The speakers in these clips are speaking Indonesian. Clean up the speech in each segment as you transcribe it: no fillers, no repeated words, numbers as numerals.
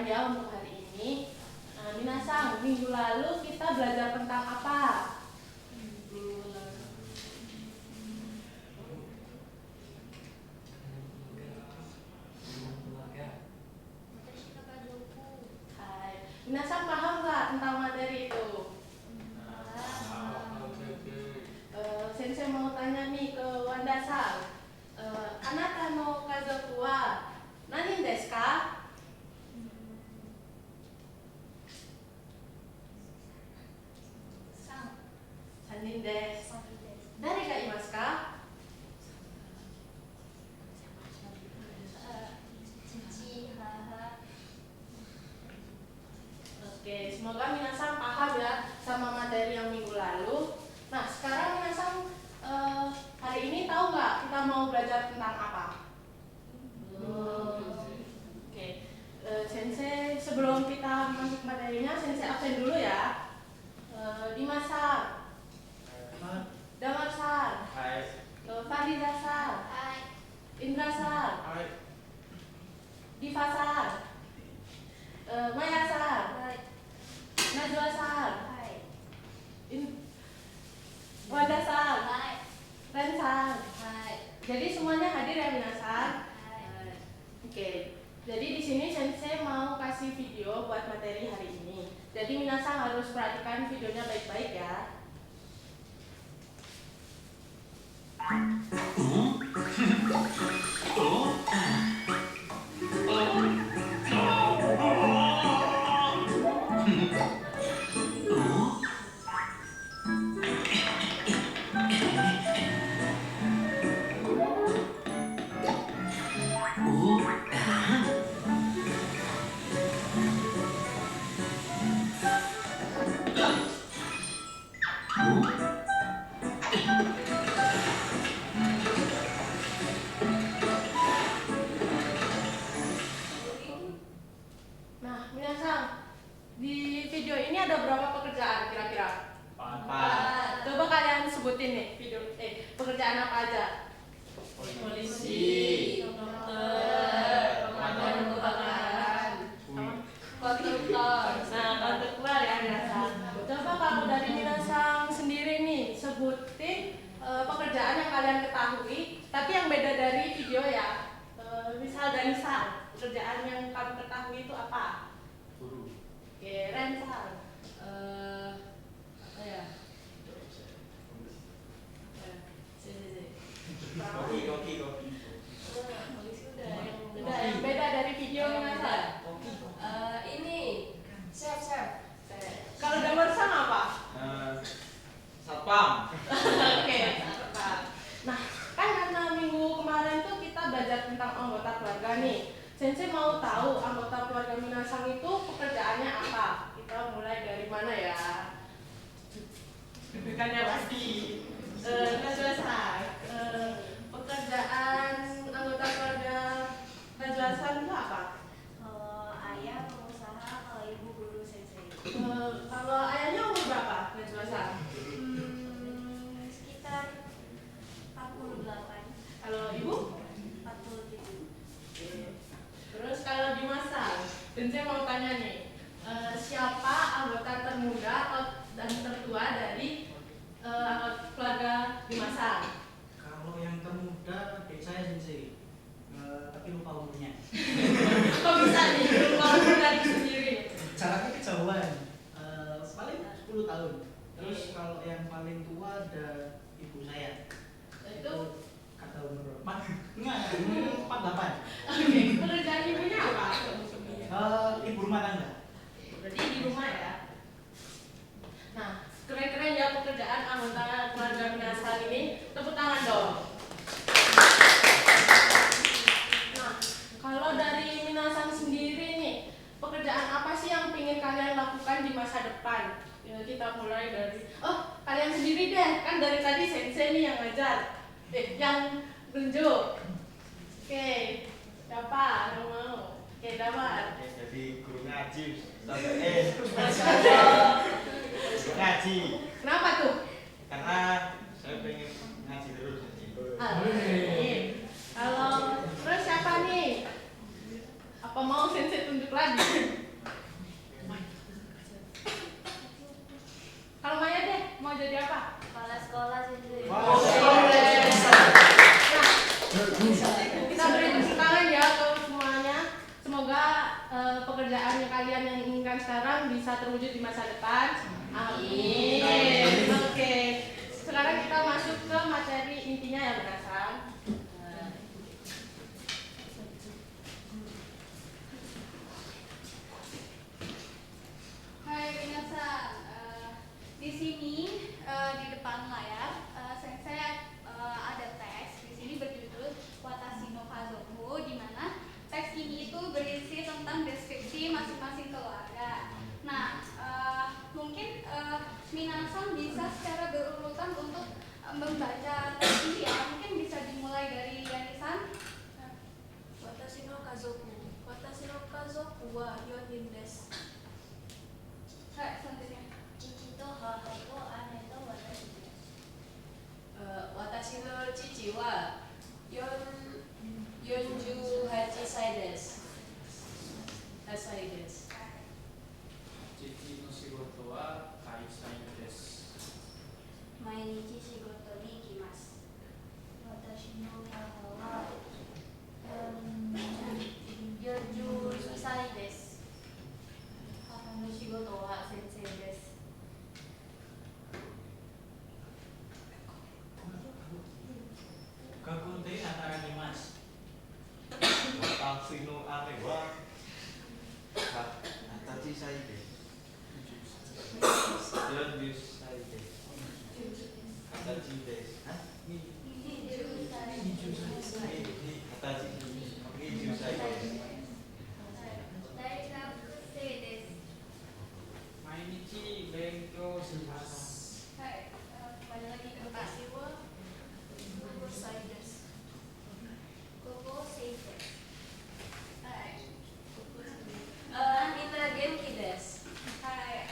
pelajaran ya untuk hari ini. Minasang, minggu lalu kita belajar tentang apa? Minggu lalu. Hai. Minasang paham nggak tentang materi itu? Sensei mau tanya nih ke Wanda-san. Anata no kazoku wa nani desu ka? 3人です。誰がいますか？ Oke, semoga minasang paham ya sama materi yang minggu lalu. Nah, sekarang minasang hari ini tahu nggak kita mau belajar tentang apa? Oke, Sensei sebelum kita masuk materinya, Sensei absen dulu ya. Dimas-san, Damar-san, Farida-san, Indra-san, Diva-san, Maya-san, Najwa-san, Wanda-san, Ren-san. Jadi semuanya hadir ya minasang. Oke. Jadi di sini Sensei mau kasih video buat materi hari ini. Jadi minasang harus perhatikan videonya baik-baik ya. Nah, minasang, di video ini ada berapa pekerjaan kira-kira? 4. Coba kalian sebutin nih pekerjaan apa aja? Polisi, dokter, pemadam kebakaran, konstruktor. Nah, konstruktor ya minasang. Coba kalau dari minasang sendiri nih sebutin pekerjaan yang kalian ketahui, tapi yang beda dari video ya. Misal dari Sang, pekerjaan yang kamu ketahui itu apa? Guru. Oke, Ren-san. Apa ya? Koki. Udah yang beda dari video minasang. Ini chef. Kalau Damar-san apa? Satpam. Oke, satpam. Nah, kan karena minggu kemarin tuh kita belajar tentang anggota keluarga nih. Sensei mau tahu anggota keluarga minasang itu pekerjaannya apa? Kita mulai dari mana ya? Dudukannya pasti. Najwa-san. Pekerjaan anggota keluarga Najwa-san itu apa? Ayah pengusaha, kalau ibu guru sensei. Kalau ayahnya umur berapa Najwa-san? Sekitar 48. Kalau ibu? 47. Terus kalau Dimas-san, Sensei mau tanya nih, siapa anggota termuda dan tertua dari keluarga Dimas-san? Kalau yang termuda adik saya sensei, tapi lupa umurnya. Kok bisa nih lupa umur dari sendiri? Jaraknya kejauhan, paling 10 tahun. Terus kalau yang paling tua ada ibu saya. Itu kata umur 48. oke, pekerjaan ibunya apa? Ibu rumah tangga. Berarti di rumah ya. Nah, keren-keren ya pekerjaan anggota keluarga minasang ini. Tepuk tangan dong. Nah, kalau dari minasang sendiri nih, pekerjaan apa sih yang ingin kalian lakukan di masa depan? Ya, kita mulai dari, kalian sendiri deh. Kan dari tadi Sensei nih yang ngajar, yang tunjuk. Oke, siapa yang mau? Oke, Damar. Jadi guru ngaji. Guru ngaji. Kenapa tuh? Karena saya pengen ngaji terus. Kalau terus siapa nih? Apa mau Sensei tunjuk lagi? sekarang bisa terwujud di masa depan. Amin. Oke, sekarang kita masuk ke materi intinya ya Minasang. Hai minasan, di sini di depan layar saya ada teks. Di sini berjudul Watashi no Kazoku, di mana teks ini itu berisi tentang deskripsi masing-masing keluarga. Nah, mungkin minasan bisa secara berurutan untuk membaca teks ini ya. Mungkin bisa dimulai dari Yanisan. Watashi no kazoku. Watashi no kazoku wa 4人です。Hai, selanjutnya. 父と母と姉と私です。私の父は48歳です。8歳です。父の仕事は会社員です。毎日仕事に行きます。私の母は42歳です。母の仕事は先生です。学で働きます。 Watashi no ane wa Hatachi saide. 40 saide. Hatachi desu. Hah? Hatachi. Oke, 20 saide. 大学生です。毎日勉強します。 Hai, kembali lagi ke Pak. 私は5歳です。 Koko Seite. Hai. Anita Genki desu. Hai,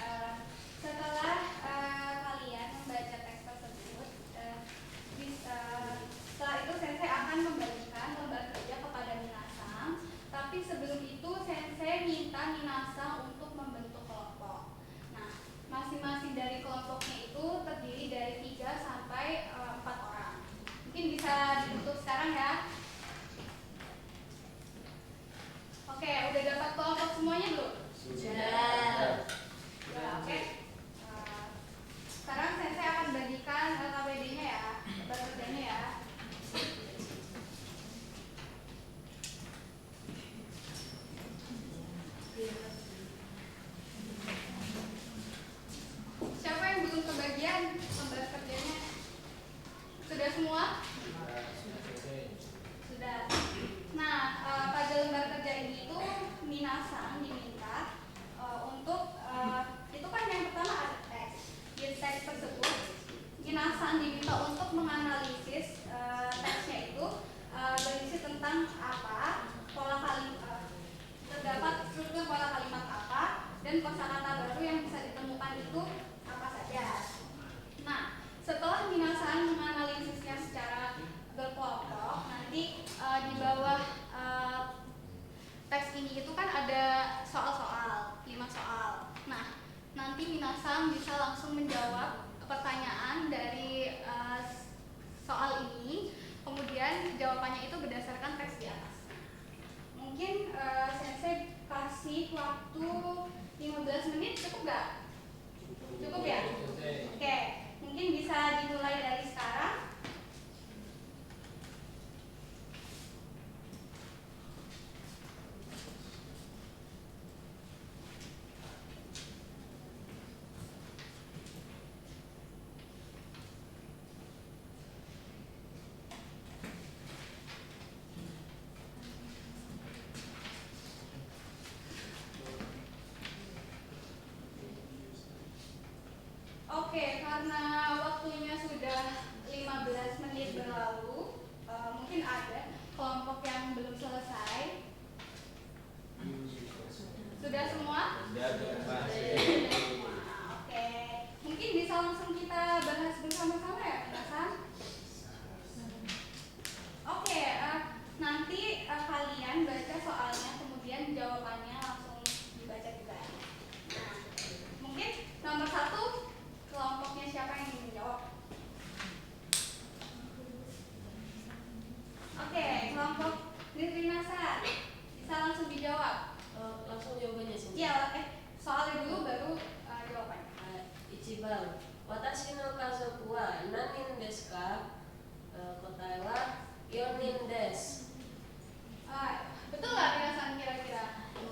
setelah kalian membaca teks tersebut, setelah itu sensei akan membagikan lembar kerja kepada Minasang. Tapi sebelum itu sensei minta Minasang untuk membentuk kelompok. Nah, masing-masing dari kelompoknya itu terdiri dari 3 sampai 4 orang. Mungkin bisa dibentuk sekarang ya. Oke, udah dapat kelompok semuanya belum? Sudah. Ya, oke. Sekarang saya akan bagikan KBD-nya ya, lembar kerjanya ya. Siapa yang belum kebagian lembar kerjanya? Sudah semua? Sudah. Nah, pada lembar kerja ini itu Minasang diminta untuk itu kan yang pertama ada teks. Di teks tersebut Minasang diminta untuk menganalisis teksnya itu berisi tentang apa, pola kalimat, terdapat struktur pola kalimat apa, dan kosakata baru yang bisa ditemukan itu apa saja. Nah, setelah Minasang menganalisisnya secara berkelompok, nanti di bawah teks ini itu kan ada soal-soal, 5 soal. Nah, nanti Minasang bisa langsung menjawab pertanyaan dari soal ini, kemudian jawabannya itu berdasarkan teks di atas. Mungkin sensei kasih waktu 15 menit, cukup nggak? Cukup ya? Oke, mungkin bisa dimulai dari sekarang. Oke, karena waktunya sudah 15 menit berlalu, mungkin ada kelompok yang belum selesai. Sudah semua? Sudah, Mas. Sudah semua. Oke, mungkin bisa langsung kita bahas bersama-sama ya, Minasang? Oke, nanti kalian baca soalnya, kemudian jawabannya langsung dibaca juga. Nah, mungkin nomor 1 kelompoknya siapa yang ingin menjawab? Oke, kelompok Nirvinasa bisa langsung dijawab. Langsung jawabannya sih. Iya, soalnya dulu baru jawabannya. Ichiban. Watashi no kazoku wa nanin desu ka? Kotae wa 4 nin desu. Betul nggak minasan kira-kira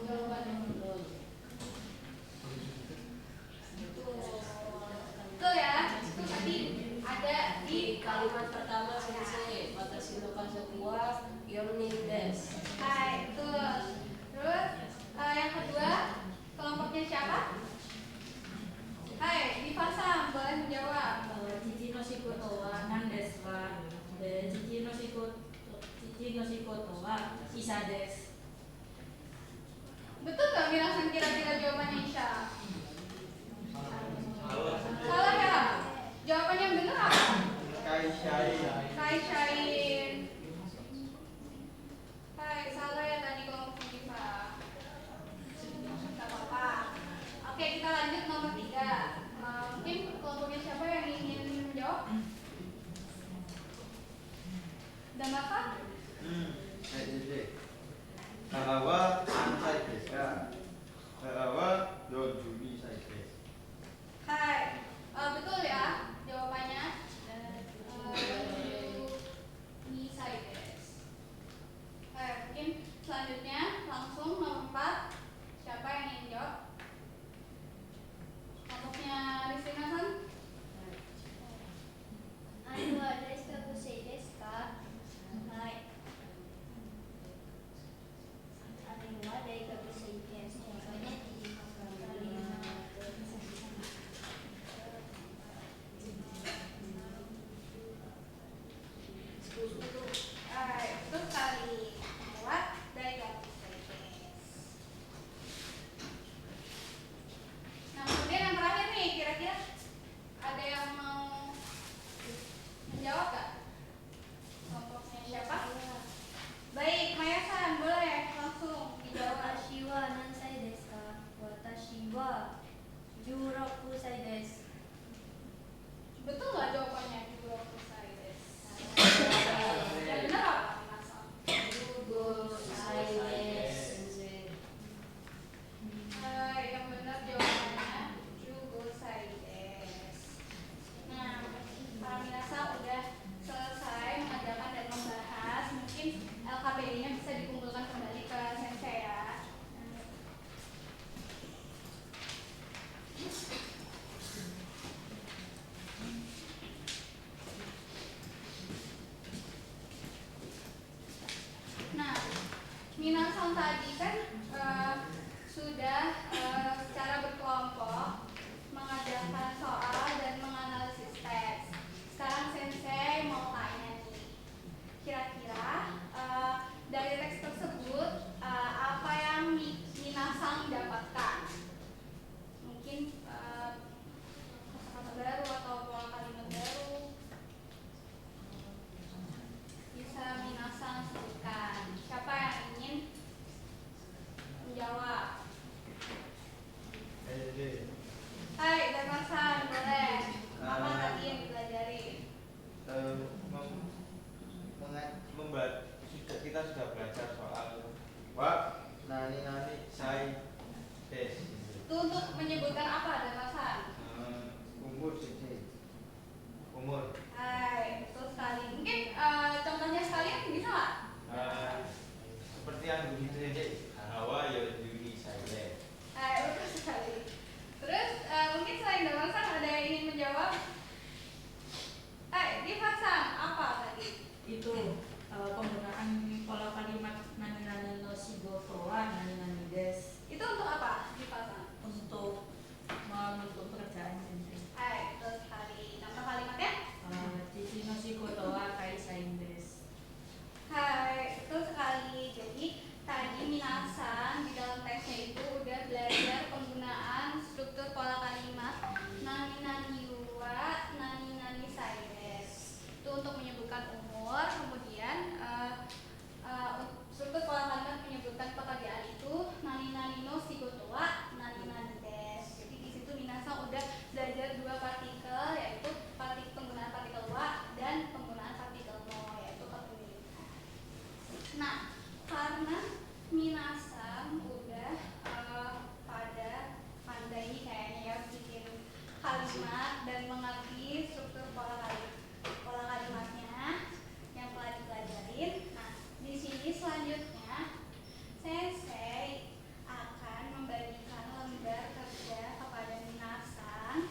jawabannya? Betul ya, itu tadi ada di Kalimat pertama sensei, watashi no kazoku wa 4 nin desu. Hai, betul. Terus yang kedua, kelompoknya siapa? Hai, Dipasang, boleh menjawab. Chichi no shikoto wa nan desu ka? Chichi no shikoto wa isa desu. Betul nggak minasan kira-kira jawabannya Isya? Salah. Salah ya? Jawaban yang benar apa? Kaishain. Hai, salah ya tadi kelompok Diva. Gak apa-apa. Oke, kita lanjut nomor 3. Mungkin kelompoknya siapa yang ingin menjawab? Dan Bapak? Kawa sansai desu ka? Kawa yojumi sai desu. Hai, betul ya jawabannya. Nisaides. Mungkin selanjutnya langsung nomor 4. Siapa yang ingin jawab? Kelompoknya Rizky Hasan? Itu sekali lewat dari Nah, kemudian yang terakhir nih, kira-kira ada yang mau menjawab gak? Kelompoknya siapa? Baik, Mayasan, boleh langsung dijawab. Watashi wa nan sai desu ka? Watashi wa 16 sai desu. Betul nggak jawabannya di Google Slides? Yang benar apa? Masal. Yang benar jawabannya Google Slides. Nah, para minasa udah selesai mengerjakan dan membahas. Mungkin LKPD-nya bisa dikumpulkan kembali ke sensei ya. Nah, minasan tadi kan sudah secara berkelompok mengerjakan soal dan menganalisis teks. Sekarang sensei mau tanya nih, kira-kira dari teks tersebut apa yang minasan dapatkan? Mungkin kata-kata baru atau pola kalimat baru. Bisa minasan sebutkan. Siapa yang ingin menjawab? Hai, Damasan, boleh. Apa tadi yang dipelajari? Kita sudah belajar soal wa nani sai desu. Itu untuk menyebutkan apa, Damasan? Umur sih. Umur. Hai, betul sekali. Mungkin contohnya sekalian bisa nggak? Seperti yang begitu saja. Hawa yojumi sai desu. Hai, betul sekali. Terus mungkin selain Damasan ada yang ingin menjawab? Dipasang apa tadi? Itu penggunaan pola kalimat nani no shigoto wa nani desu Itu untuk apa? Dipasang. untuk menuntut pekerjaan sendiri. Hai, betul sekali. Contoh kalimatnya? Chichi no shikoto wa kaisain desu. Hai, betul sekali. Jadi tadi minasan di dalam teksnya itu udah belajar penggunaan struktur pola kalimat nani wa nani saides. Itu untuk menyebutkan umur, kemudian struktur pola kalimat menyebutkan pekerjaan itu nani no shigoto wa nani des. Jadi di situ minasan udah belajar 2 partikel, yaitu penggunaan partikel wa dan penggunaan partikel no, yaitu kepemilikan. Nah, karena minasan udah pada kalimat dan mengerti struktur pola kalimatnya yang telah dipelajarin. Nah, di sini selanjutnya Sensei akan membagikan lembar kerja kepada minasan.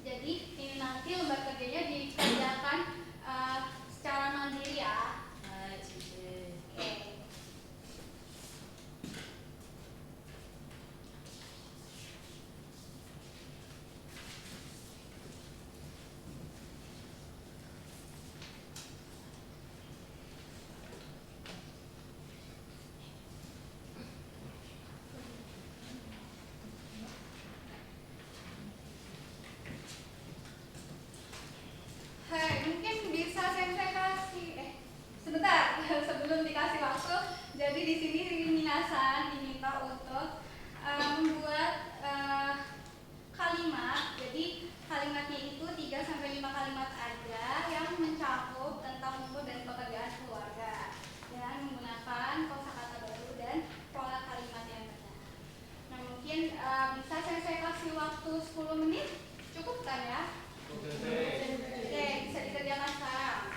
Jadi ini nanti lembar kerjanya dikerjakan secara mandiri ya. Oke. Hai, mungkin bisa Sensei kasih sebentar sebelum dikasih waktu. Jadi di sini minasan diminta untuk membuat kalimat. Jadi kalimatnya itu 3 sampai 5 kalimat aja yang mencakup tentang umur dan pekerjaan keluarga dengan menggunakan kosakata baru dan pola kalimat yang benar. Nah, mungkin bisa Sensei kasih waktu 10 menit. Cukup kan ya? Oke, bisa dikerjakan sekarang.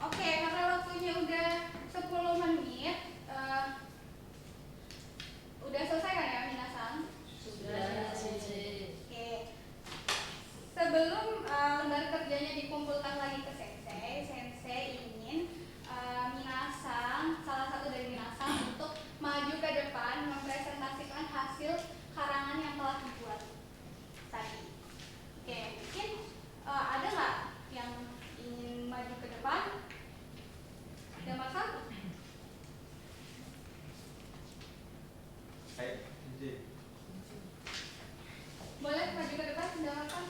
Oke, karena waktunya udah 10 menit, udah selesai kan ya minasan? Sudah. Oke. Sebelum lembar kerjanya dikumpulkan lagi ke Sensei ingin minasan, salah satu dari minasan untuk maju ke depan mempresentasikan hasil karangan yang telah dibuat tadi. Oke, mungkin ada nggak yang ingin maju ke depan? Ada masalah? Hai, J. Boleh maju ke depan, silakan.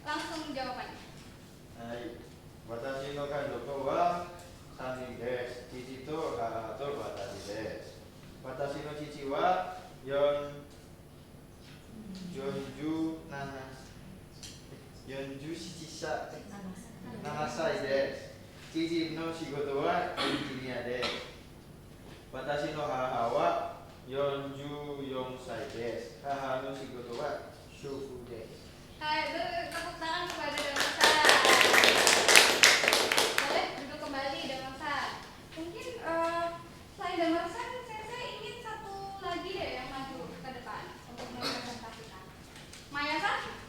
Langsung jawabannya. Hai. Watashi no kaidoku wa 3人です。父と母と私です。私の父は47歳です。父の仕事はエンジニアです。私の母は44歳です。母の仕事は主婦です。 Hai, tepuk tangan kepada Damasan. Boleh duduk kembali Damasan. Mungkin selain Damasan, saya ingin satu lagi deh yang maju ke depan untuk mempresentasikan. Maya-san,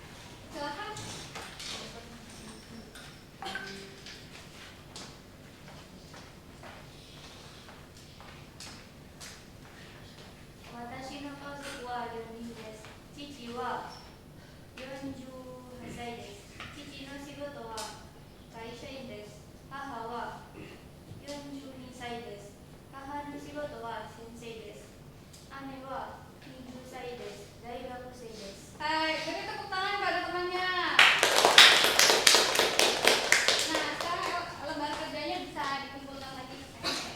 silakan. Watashi no kazoku wa 4人です。父は48歳です。父の仕事は会社員です。母は42歳です。母の仕事は先生です。姉は20歳です。大学生です。 Hai, beri tepuk tangan pada temannya. Nah, sekarang lembar kerjanya bisa dikumpulkan lagi ke Sensei.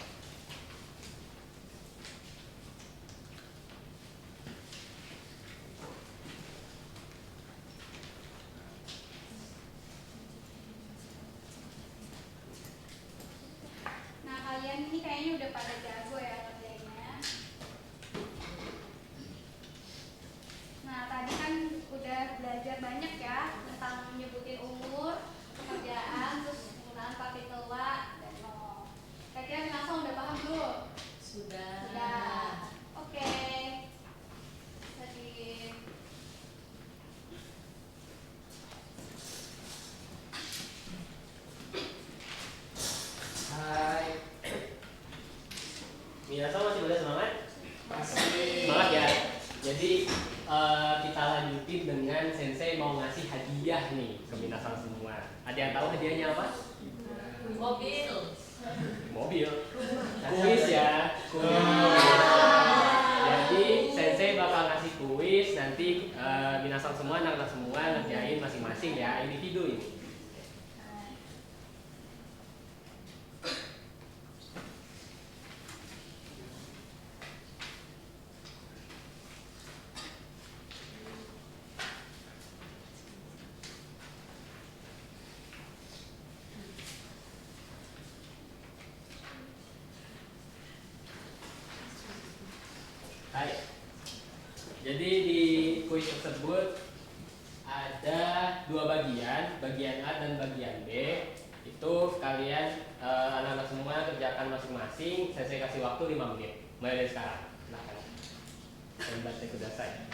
Nah, kalian ini kayaknya udah pada jago ya kerjanya. Nah, tadi kan udah belajar banyak ya tentang nyebutin umur, pekerjaan, terus penggunaan partikeula dan no. Kira-kira langsung udah paham belum? Sudah. Oke. Jadi Hai. Minasan masih pada semangat? Masih. Semangat ya. Jadi kita lanjutin dengan Sensei mau ngasih hadiah nih ke minasan semua. Ada yang tahu hadiahnya apa? Mobil. Mobil. Kuis ya. Kuis. Jadi Sensei bakal ngasih kuis nanti minasan semua, anak-anak semua ngerjain masing-masing ya individu ini. Jadi di kuis tersebut ada dua bagian, bagian A dan bagian B. Itu kalian anak-anak semua kerjakan masing-masing. Saya kasih waktu 5 menit. Mulai dari sekarang. Silakan. Membaca kudasai.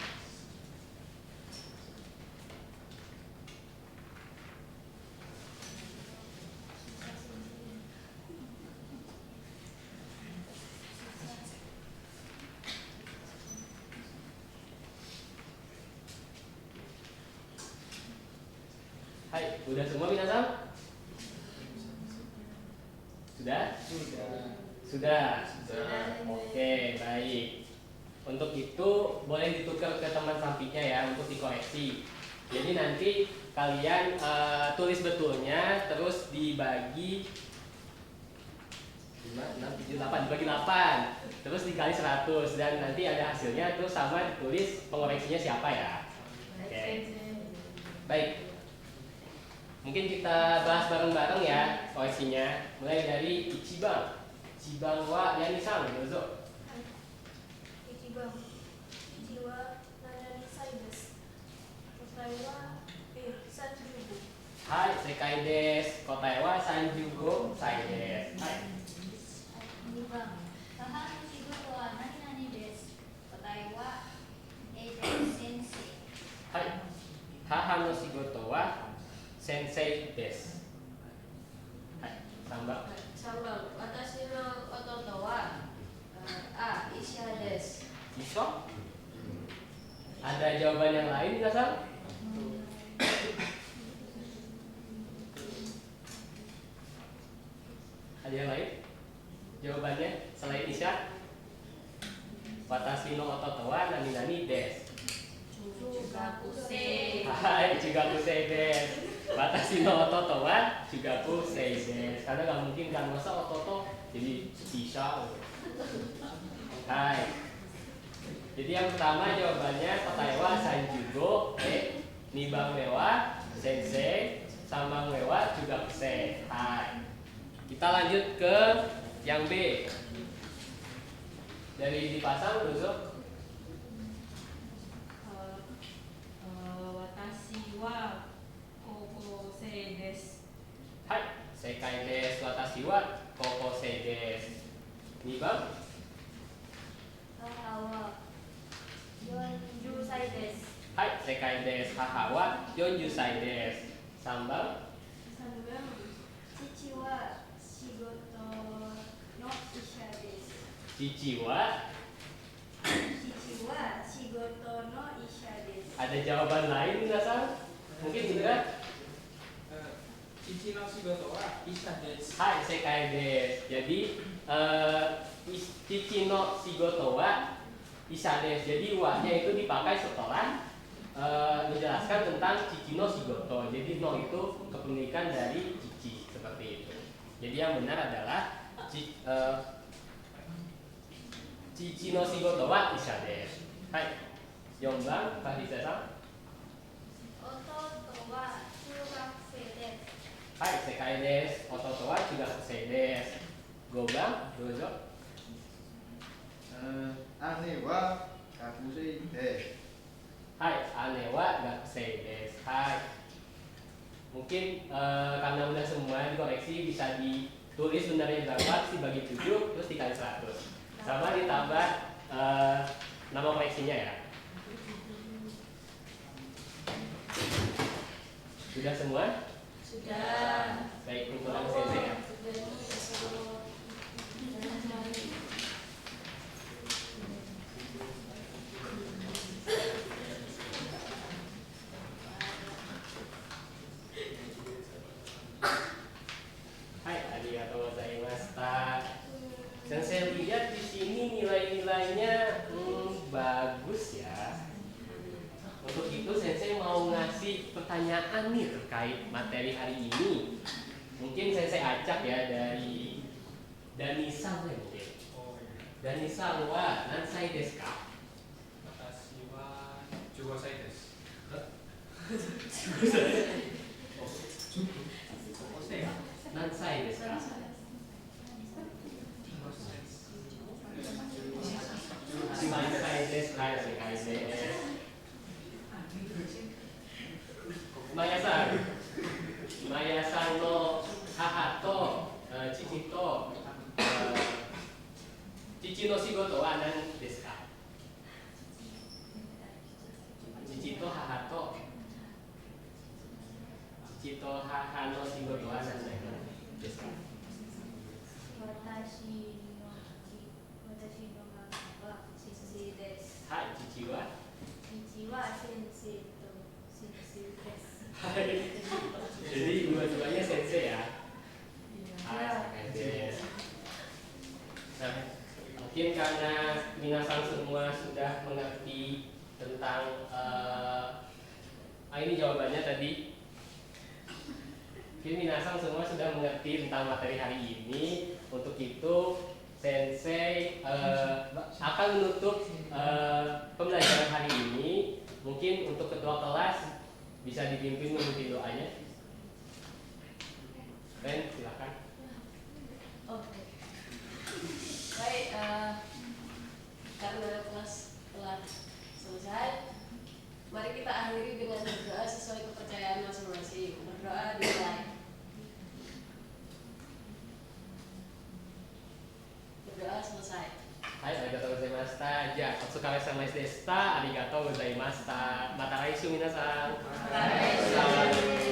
Hai, udah semua minasan? Sudah? Sudah. Oke, baik. Untuk itu boleh ditukar ke teman sampingnya ya untuk dikoreksi. Jadi nanti kalian tulis betulnya, terus dibagi 5, 6, 7, 8, dibagi 8, terus dikali 100 dan nanti ada hasilnya, terus sama ditulis pengoreksinya siapa ya. Oke. Baik. Mungkin kita bahas bareng-bareng ya koreksinya. Mulai dari Ichiban. Ichiban wa Yani-san, dozo. Ichiban. Ichi wa nanani sai desu. Kotae wa 35. Hai, sekai desu. Kotae wa 35 sai desu. Hai. 2番母の仕事は何々です答えは先生はい。母の仕事は先生です。はい。3番。 Sambal, watashi no ototo wa isha desu. Iso? Ada jawaban yang lain nggak, Sam? Ada yang lain? Jawabannya selain Isya? Watashi no ototo wa nani desu. Jugakusei. Hai, jugakusei desu. Watashi no ototo wa jugakusei desu. Karena nggak mungkin kan masa ototo jadi Isya. Hai. Jadi yang pertama jawabannya kotae wa sanjugo nibang wa sensei sambang wa jugakusei. Hai. Kita lanjut ke yang B. Dari dipasang dulu. Watashi wa koukosei desu. Hai, sekai desu watashi wa koukosei desu. Nibang. Haha wa 40歳ですはい、sekai desu. Haha wa 40歳です。3番。 3番父は仕事の医者です Cici wa. 父は仕事の医者です Ada jawaban lain nggak, Sam? Mungkin tidak. Cici no shigoto wa isha desu. Hai, sekai desu. Jadi Cici no shigoto wa isha desu. Jadi wa-nya itu dipakai setelah menjelaskan tentang Cici no shigoto. Jadi no itu kepemilikan dari Cici, seperti itu. Jadi yang benar adalah Cici no shigoto wa isha desu. Hai. 4番、Fahisa-san. 弟は中学生です Hai, sekai desu. Ototo wa jugakusei desu. 5番、どうぞ。 ane wa gakusei desu. Hai, ane wa gakusei desu. Hai. Mungkin karena udah semua dikoreksi bisa ditulis benarnya berapa dibagi 7 terus dikali 100. Sama ditambah nama koreksinya ya. Sudah semua? Sudah. Baik, kumpulan sensei ya. Hai, arigatou gozaimashita. Sensei lihat di sini nilai-nilainya bagus ya. Untuk itu Sensei mau ngasih pertanyaan nih terkait materi hari ini. Mungkin Sensei acak ya dari Dani-san ya mungkin. Dani-san wa nansai desu ka? Watashi wa 15歳です。 Nansai desu ka? Nansai desu ka? Sekai desu. Maya-san no haha to chichi to chichi no shigoto wa nan desu ka? Chichi to haha no shigoto wa nan desu ka? 私の母は先生です。はい、父は父は先生と先生です。 Hai. Jadi dua-duanya sensei ya. Sensei. Nah, mungkin karena minasan semua sudah mengerti tentang ini jawabannya tadi. Mungkin minasan semua sudah mengerti tentang materi hari ini. Untuk itu sensei akan menutup pembelajaran hari ini. Mungkin untuk ketua kelas bisa dipimpin memimpin doanya. Ben, silakan. Oke. Baik, karena kelas telah selesai, mari kita akhiri dengan berdoa sesuai kepercayaan masing-masing. Berdoa dimulai. Berdoa selesai. Hai, arigatou gozaimashita. Ja, otsukaresama deshita. Arigatou gozaimashita. Mata raisu minasan. Mata raisu.